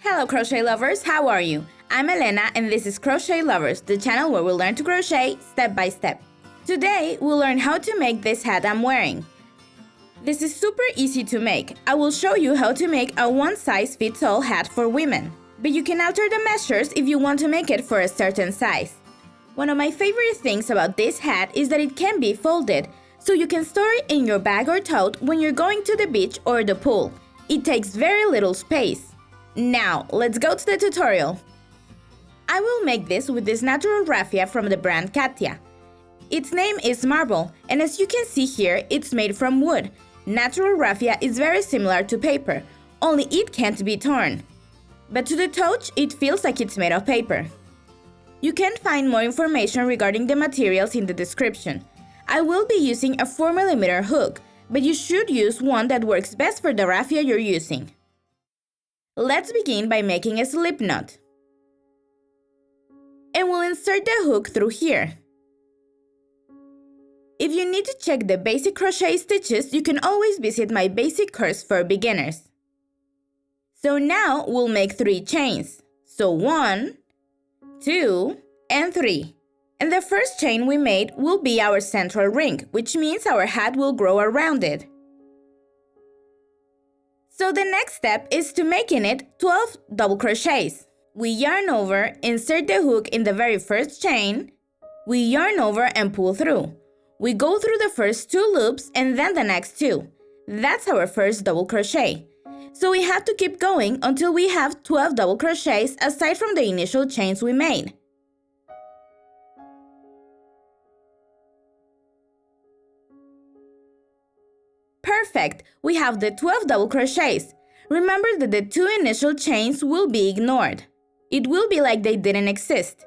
Hello crochet lovers, how are you? I'm Elena and this is Crochet Lovers, the channel where we'll learn to crochet step by step. Today, we'll learn how to make this hat I'm wearing. This is super easy to make. I will show you how to make a one-size-fits-all hat for women. But you can alter the measures if you want to make it for a certain size. One of my favorite things about this hat is that it can be folded, so you can store it in your bag or tote when you're going to the beach or the pool. It takes very little space. Now, let's go to the tutorial. I will make this with this natural raffia from the brand Katia. Its name is Marble, and as you can see here, it's made from wood. Natural raffia is very similar to paper, only it can't be torn. But to the touch, it feels like it's made of paper. You can find more information regarding the materials in the description. I will be using a 4mm hook, but you should use one that works best for the raffia you're using. Let's begin by making a slip knot. And we'll insert the hook through here. If you need to check the basic crochet stitches, you can always visit my basic course for beginners. So now we'll make 3 chains. So 1, 2, and 3. And the first chain we made will be our central ring, which means our hat will grow around it. So the next step is to make in it 12 double crochets. We yarn over, insert the hook in the very first chain, we yarn over and pull through. We go through the first 2 loops and then the next 2. That's our first double crochet. So we have to keep going until we have 12 double crochets aside from the initial chains we made. Perfect! We have the 12 double crochets. Remember that the 2 initial chains will be ignored. It will be like they didn't exist.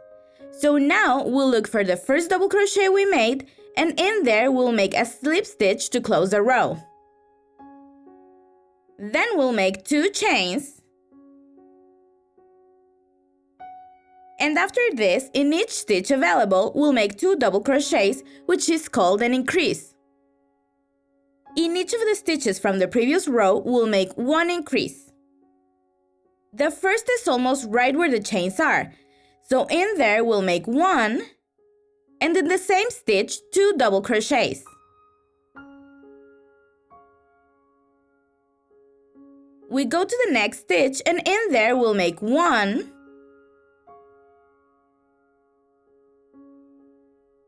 So now we'll look for the first double crochet we made, and in there we'll make a slip stitch to close the row. Then we'll make 2 chains. And after this, in each stitch available, we'll make 2 double crochets, which is called an increase. In each of the stitches from the previous row, we'll make 1 increase. The first is almost right where the chains are, so in there we'll make 1, and in the same stitch, 2 double crochets. We go to the next stitch, and in there we'll make 1,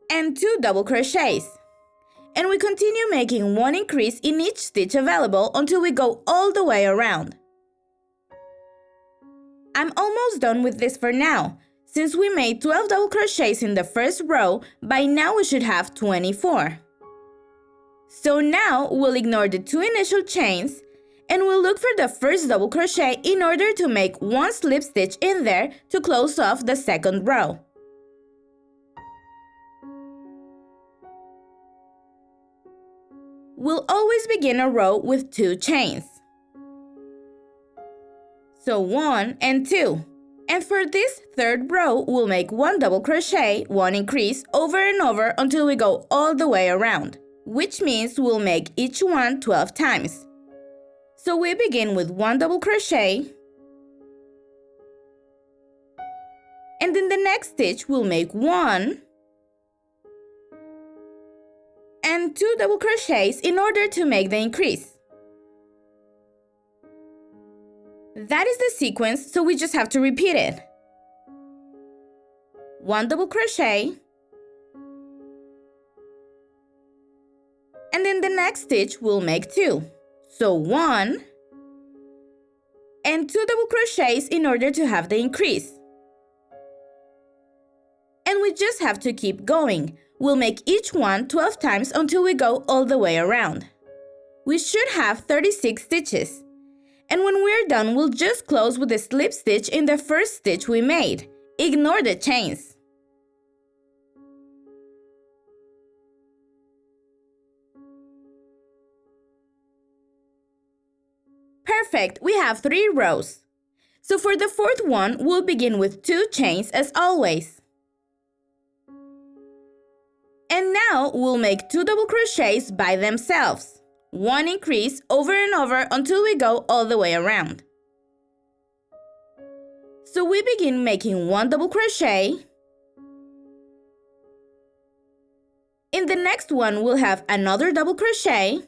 and 2 double crochets. And we continue making 1 increase in each stitch available until we go all the way around. I'm almost done with this for now. Since we made 12 double crochets in the first row, by now we should have 24. So now we'll ignore the 2 initial chains and we'll look for the first double crochet in order to make 1 slip stitch in there to close off the second row. We'll always begin a row with 2 chains. So 1 and 2. And for this third row, we'll make 1 double crochet, 1 increase over and over until we go all the way around, which means we'll make each one 12 times. So we begin with 1 double crochet, and in the next stitch we'll make 1 and 2 double crochets in order to make the increase. That is the sequence, so we just have to repeat it. 1 double crochet, and in the next stitch we'll make 2. So 1 and 2 double crochets in order to have the increase. And we just have to keep going. We'll make each one 12 times until we go all the way around. We should have 36 stitches. And when we're done, we'll just close with a slip stitch in the first stitch we made. Ignore the chains. Perfect, we have 3 rows. So for the fourth one, we'll begin with 2 chains as always. And now we'll make 2 double crochets by themselves. 1 increase over and over until we go all the way around. So we begin making 1 double crochet. In the next one, we'll have another double crochet.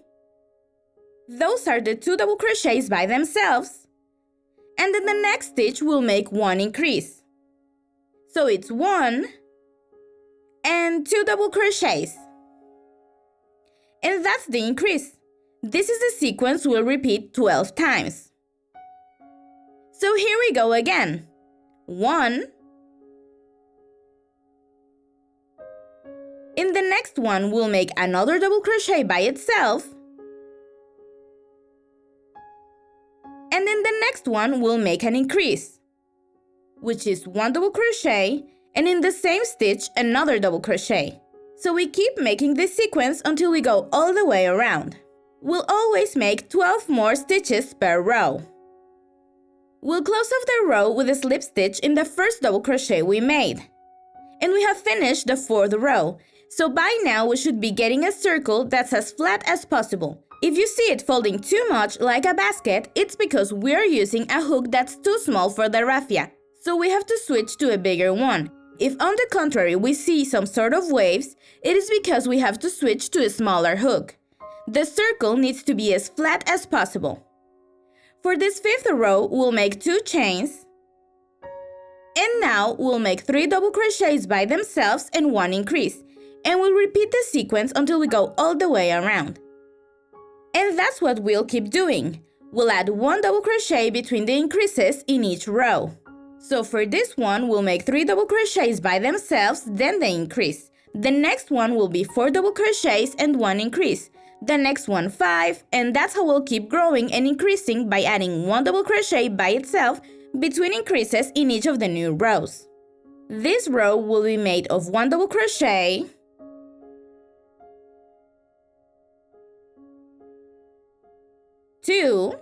Those are the 2 double crochets by themselves. And in the next stitch, we'll make 1 increase. So it's 1 and 2 double crochets. And that's the increase. This is the sequence we'll repeat 12 times. So here we go again. 1. In the next one, we'll make another double crochet by itself. And in the next one, we'll make an increase, which is 1 double crochet, and in the same stitch, another double crochet. So we keep making this sequence until we go all the way around. We'll always make 12 more stitches per row. We'll close off the row with a slip stitch in the first double crochet we made. And we have finished the 4th row, so by now we should be getting a circle that's as flat as possible. If you see it folding too much like a basket, it's because we're using a hook that's too small for the raffia, so we have to switch to a bigger one. If on the contrary we see some sort of waves, it is because we have to switch to a smaller hook. The circle needs to be as flat as possible. For this 5th row, we'll make 2 chains. And now we'll make 3 double crochets by themselves and 1 increase. And we'll repeat the sequence until we go all the way around. And that's what we'll keep doing. We'll add 1 double crochet between the increases in each row. So for this one, we'll make 3 double crochets by themselves, then the increase. The next one will be 4 double crochets and 1 increase. The next one 5, and that's how we'll keep growing and increasing by adding 1 double crochet by itself between increases in each of the new rows. This row will be made of 1 double crochet, 2,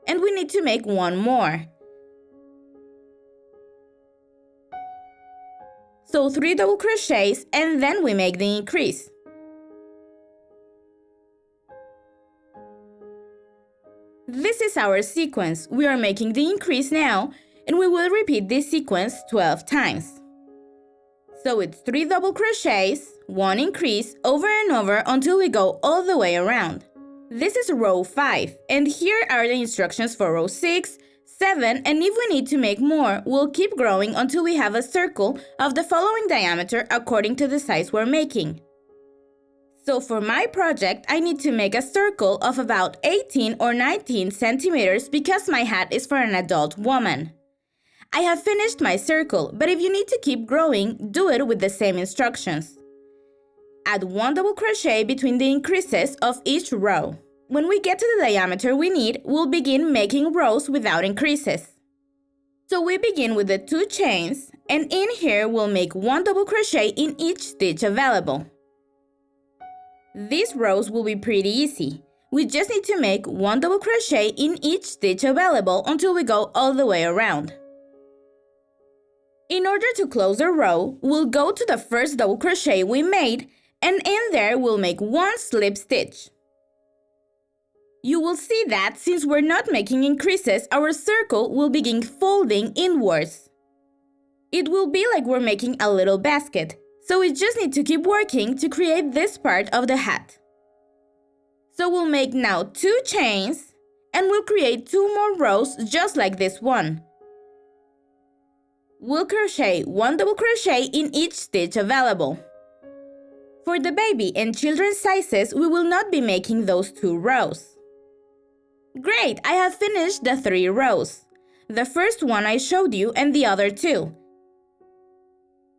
and we need to make 1 more. So 3 double crochets, and then we make the increase. This is our sequence. We are making the increase now, and we will repeat this sequence 12 times. So it's 3 double crochets, 1 increase, over and over until we go all the way around. This is row 5, and here are the instructions for row 6, 7, and if we need to make more, we'll keep growing until we have a circle of the following diameter according to the size we're making. So for my project, I need to make a circle of about 18 or 19 centimeters because my hat is for an adult woman. I have finished my circle, but if you need to keep growing, do it with the same instructions. Add 1 double crochet between the increases of each row. When we get to the diameter we need, we'll begin making rows without increases. So we begin with the 2 chains, and in here we'll make 1 double crochet in each stitch available. These rows will be pretty easy. We just need to make 1 double crochet in each stitch available until we go all the way around. In order to close a row, we'll go to the first double crochet we made, and in there we'll make 1 slip stitch. You will see that since we're not making increases, our circle will begin folding inwards. It will be like we're making a little basket. So we just need to keep working to create this part of the hat. So we'll make now 2 chains, and we'll create 2 more rows just like this one. We'll crochet 1 double crochet in each stitch available. For the baby and children's sizes, we will not be making those 2 rows. Great, I have finished the 3 rows. The first one I showed you and the other 2.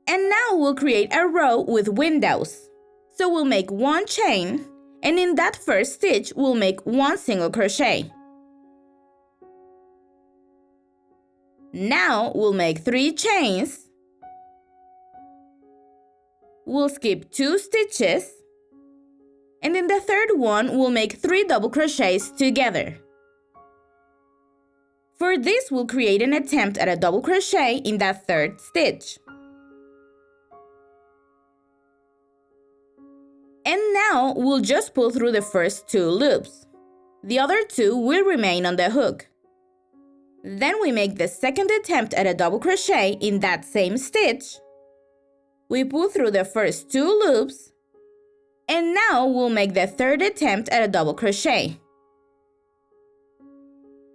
And now we'll create a row with windows. So we'll make 1 chain, and in that first stitch we'll make 1 single crochet. Now we'll make 3 chains. We'll skip 2 stitches, and in the third one we'll make 3 double crochets together. For this we'll create an attempt at a double crochet in that third stitch. And now we'll just pull through the first 2 loops. The other 2 will remain on the hook. Then we make the second attempt at a double crochet in that same stitch. We pull through the first 2 loops, and now we'll make the third attempt at a double crochet.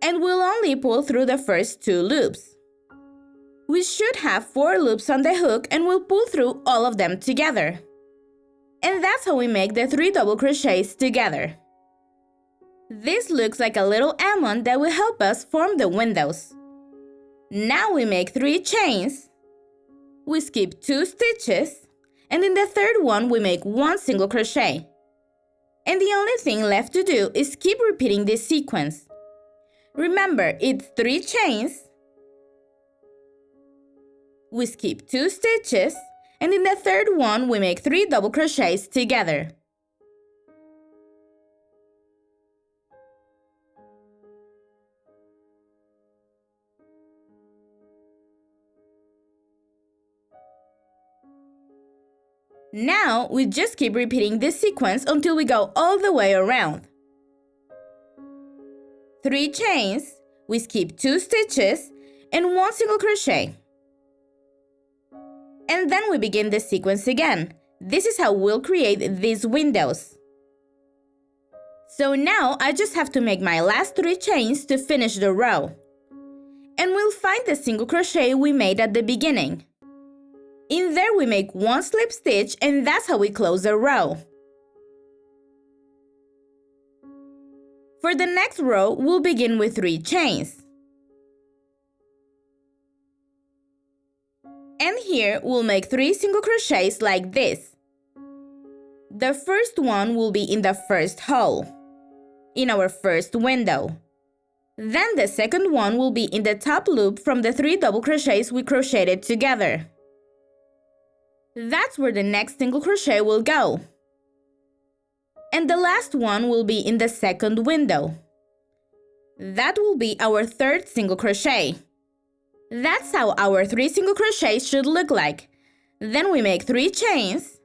And we'll only pull through the first 2 loops. We should have 4 loops on the hook, and we'll pull through all of them together. And that's how we make the 3 double crochets together. This looks like a little almond that will help us form the windows. Now we make 3 chains. We skip 2 stitches, and in the third one we make 1 single crochet. And the only thing left to do is keep repeating this sequence. Remember, it's 3 chains. We skip 2 stitches, and in the third one we make 3 double crochets together. Now we just keep repeating this sequence until we go all the way around. 3 chains, we skip 2 stitches, and 1 single crochet. And then we begin the sequence again. This is how we'll create these windows. So now I just have to make my last 3 chains to finish the row. And we'll find the single crochet we made at the beginning. In there we make 1 slip stitch, and that's how we close the row. For the next row, we'll begin with 3 chains. And here we'll make 3 single crochets like this. The first one will be in the first hole, in our first window. Then the second one will be in the top loop from the 3 double crochets we crocheted together. That's where the next single crochet will go. And the last one will be in the second window. That will be our third single crochet. That's how our 3 single crochets should look like. Then we make 3 chains,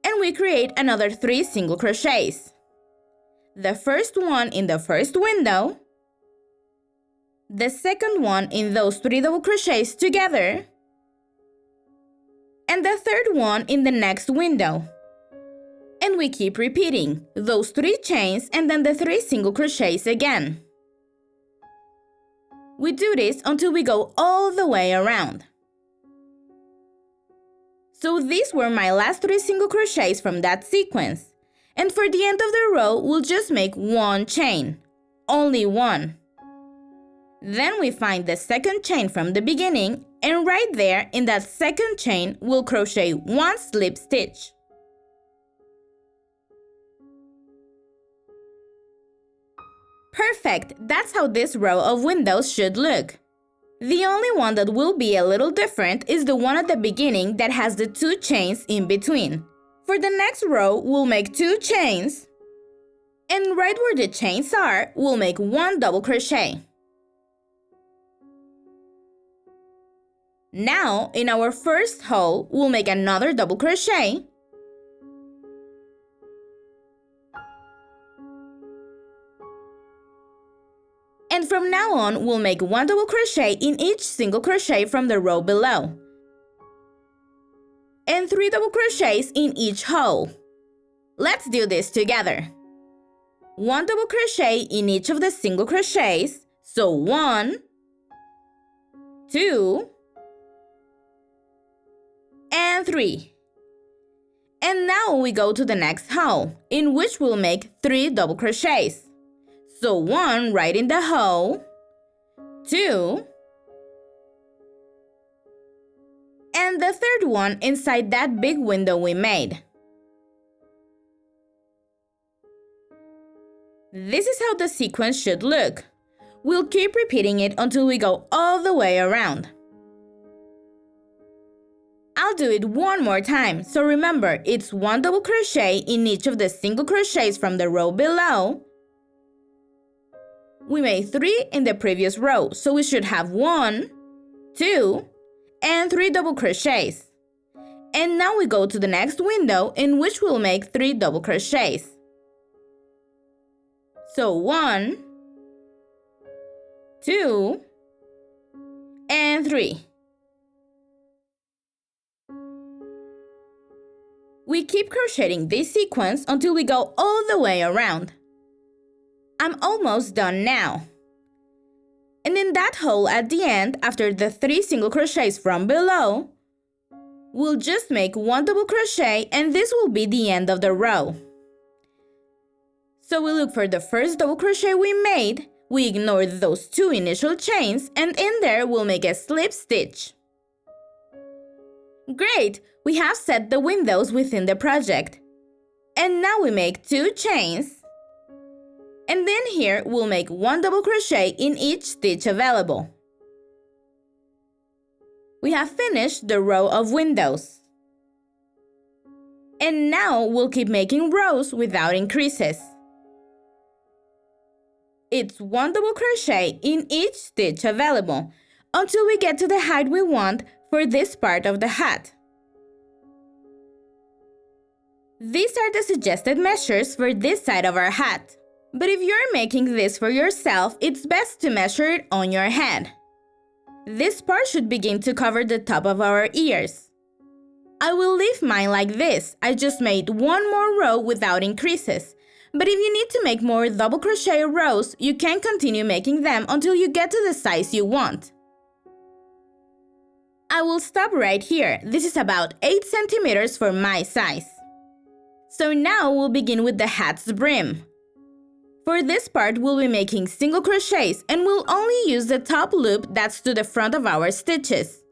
and we create another 3 single crochets. The first one in the first window, the second one in those 3 double crochets together, and the third one in the next window. And we keep repeating those 3 chains and then the 3 single crochets again. We do this until we go all the way around. So these were my last 3 single crochets from that sequence. And for the end of the row, we'll just make 1 chain. Only 1. Then we find the second chain from the beginning, and right there in that second chain, we'll crochet 1 slip stitch. Perfect! That's how this row of windows should look. The only one that will be a little different is the one at the beginning that has the 2 chains in between. For the next row, we'll make 2 chains, and right where the chains are, we'll make 1 double crochet. Now, in our first hole, we'll make another double crochet, and from now on, we'll make 1 double crochet in each single crochet from the row below, and 3 double crochets in each hole. Let's do this together. 1 double crochet in each of the single crochets, so 1, 2, and 3. And now we go to the next hole, in which we'll make 3 double crochets. So 1 right in the hole, 2, and the third one inside that big window we made. This is how the sequence should look. We'll keep repeating it until we go all the way around. I'll do it one more time, so remember, it's 1 double crochet in each of the single crochets from the row below. We made 3 in the previous row, so we should have 1, 2, and 3 double crochets. And now we go to the next window, in which we'll make 3 double crochets. So 1, 2, and 3. We keep crocheting this sequence until we go all the way around. I'm almost done now. And in that hole at the end, after the 3 single crochets from below, we'll just make 1 double crochet, and this will be the end of the row. So we look for the first double crochet we made, we ignore those 2 initial chains, and in there we'll make a slip stitch. Great! We have set the windows within the project. And now we make 2 chains. And then here we'll make 1 double crochet in each stitch available. We have finished the row of windows. And now we'll keep making rows without increases. It's 1 double crochet in each stitch available until we get to the height we want for this part of the hat. These are the suggested measures for this side of our hat. But if you're making this for yourself, it's best to measure it on your head. This part should begin to cover the top of our ears. I will leave mine like this. I just made 1 more row without increases. But if you need to make more double crochet rows, you can continue making them until you get to the size you want. I will stop right here. This is about 8 centimeters for my size. So now we'll begin with the hat's brim. For this part, we'll be making single crochets and we'll only use the top loop that's to the front of our stitches.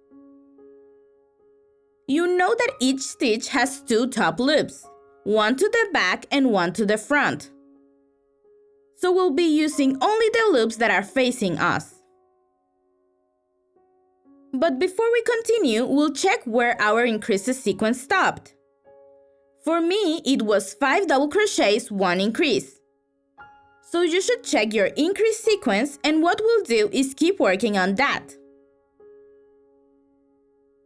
You know that each stitch has 2 top loops, 1 to the back and 1 to the front. So we'll be using only the loops that are facing us. But before we continue, we'll check where our increases sequence stopped. For me, it was 5 double crochets, 1 increase. So you should check your increase sequence, and what we'll do is keep working on that.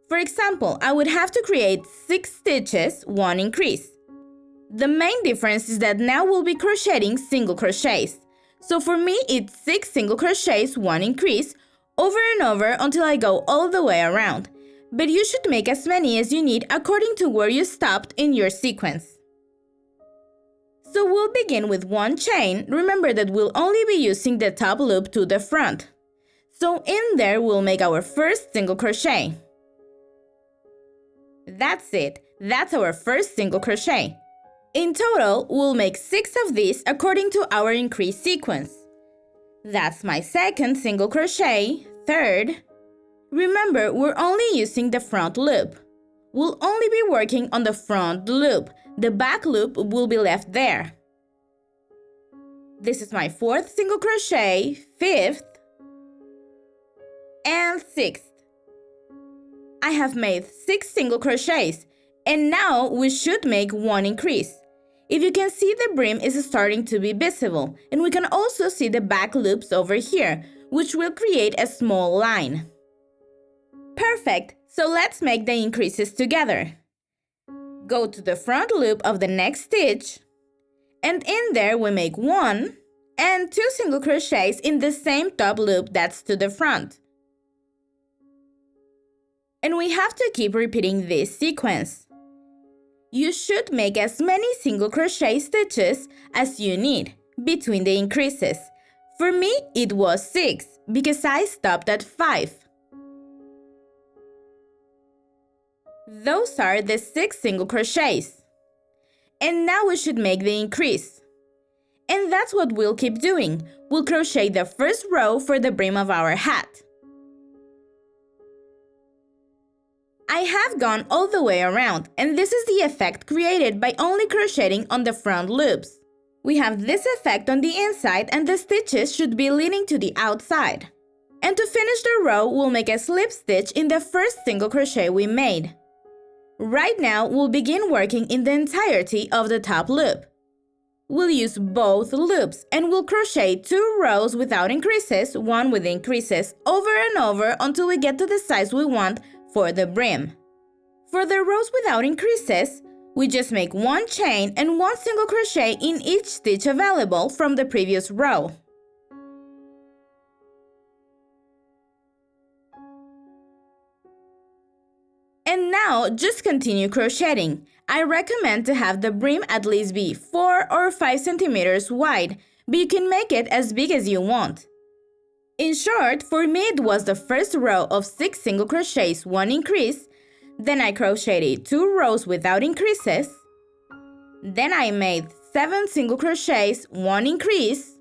For example, I would have to create 6 stitches, 1 increase. The main difference is that now we'll be crocheting single crochets. So for me, it's 6 single crochets, 1 increase, over and over until I go all the way around. But you should make as many as you need according to where you stopped in your sequence. So we'll begin with 1 chain. Remember that we'll only be using the top loop to the front. So in there we'll make our first single crochet. That's it. That's our first single crochet. In total, we'll make 6 of these according to our increase sequence. That's my second single crochet, third. Remember, we're only using the front loop. We'll only be working on the front loop. The back loop will be left there. This is my 4th single crochet, 5th, and 6th. I have made 6 single crochets, and now we should make 1 increase. If you can see, the brim is starting to be visible, and we can also see the back loops over here, which will create a small line. Perfect! So let's make the increases together. Go to the front loop of the next stitch, and in there we make 1 and 2 single crochets in the same top loop that's to the front. And we have to keep repeating this sequence. You should make as many single crochet stitches as you need between the increases. For me, it was 6 because I stopped at 5. Those are the 6 single crochets. And now we should make the increase. And that's what we'll keep doing. We'll crochet the first row for the brim of our hat. I have gone all the way around, and this is the effect created by only crocheting on the front loops. We have this effect on the inside, and the stitches should be leaning to the outside. And to finish the row, we'll make a slip stitch in the first single crochet we made. Right now, we'll begin working in the entirety of the top loop. We'll use both loops, and we'll crochet 2 rows without increases, 1 with increases, over and over until we get to the size we want for the brim. For the rows without increases, we just make 1 chain and 1 single crochet in each stitch available from the previous row. And now just continue crocheting. I recommend to have the brim at least be 4 or 5 centimeters wide, but you can make it as big as you want. In short, for me it was the first row of 6 single crochets, 1 increase, then I crocheted 2 rows without increases, then I made 7 single crochets, 1 increase,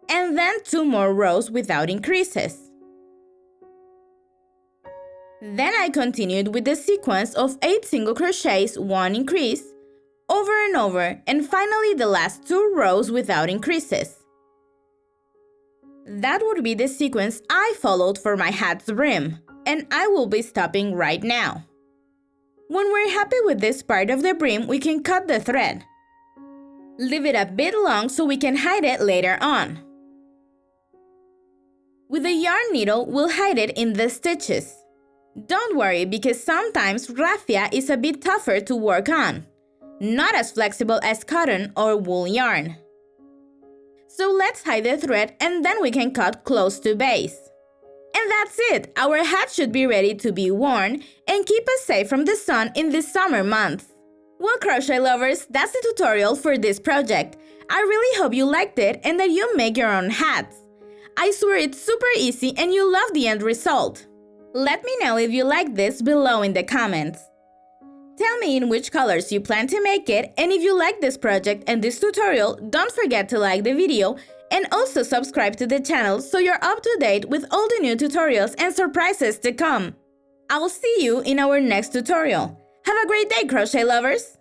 and then 2 more rows without increases. Then I continued with the sequence of 8 single crochets, 1 increase, over and over, and finally the last 2 rows without increases. That would be the sequence I followed for my hat's brim, and I will be stopping right now. When we're happy with this part of the brim, we can cut the thread. Leave it a bit long so we can hide it later on. With a yarn needle, we'll hide it in the stitches. Don't worry, because sometimes raffia is a bit tougher to work on, not as flexible as cotton or wool yarn. So let's hide the thread and then we can cut close to base. And that's it! Our hat should be ready to be worn and keep us safe from the sun in the summer months. Well, crochet lovers, that's the tutorial for this project. I really hope you liked it and that you make your own hats. I swear it's super easy and you love the end result. Let me know if you like this below in the comments. Tell me in which colors you plan to make it, and if you like this project and this tutorial, don't forget to like the video and also subscribe to the channel so you're up to date with all the new tutorials and surprises to come. I'll see you in our next tutorial. Have a great day, crochet lovers!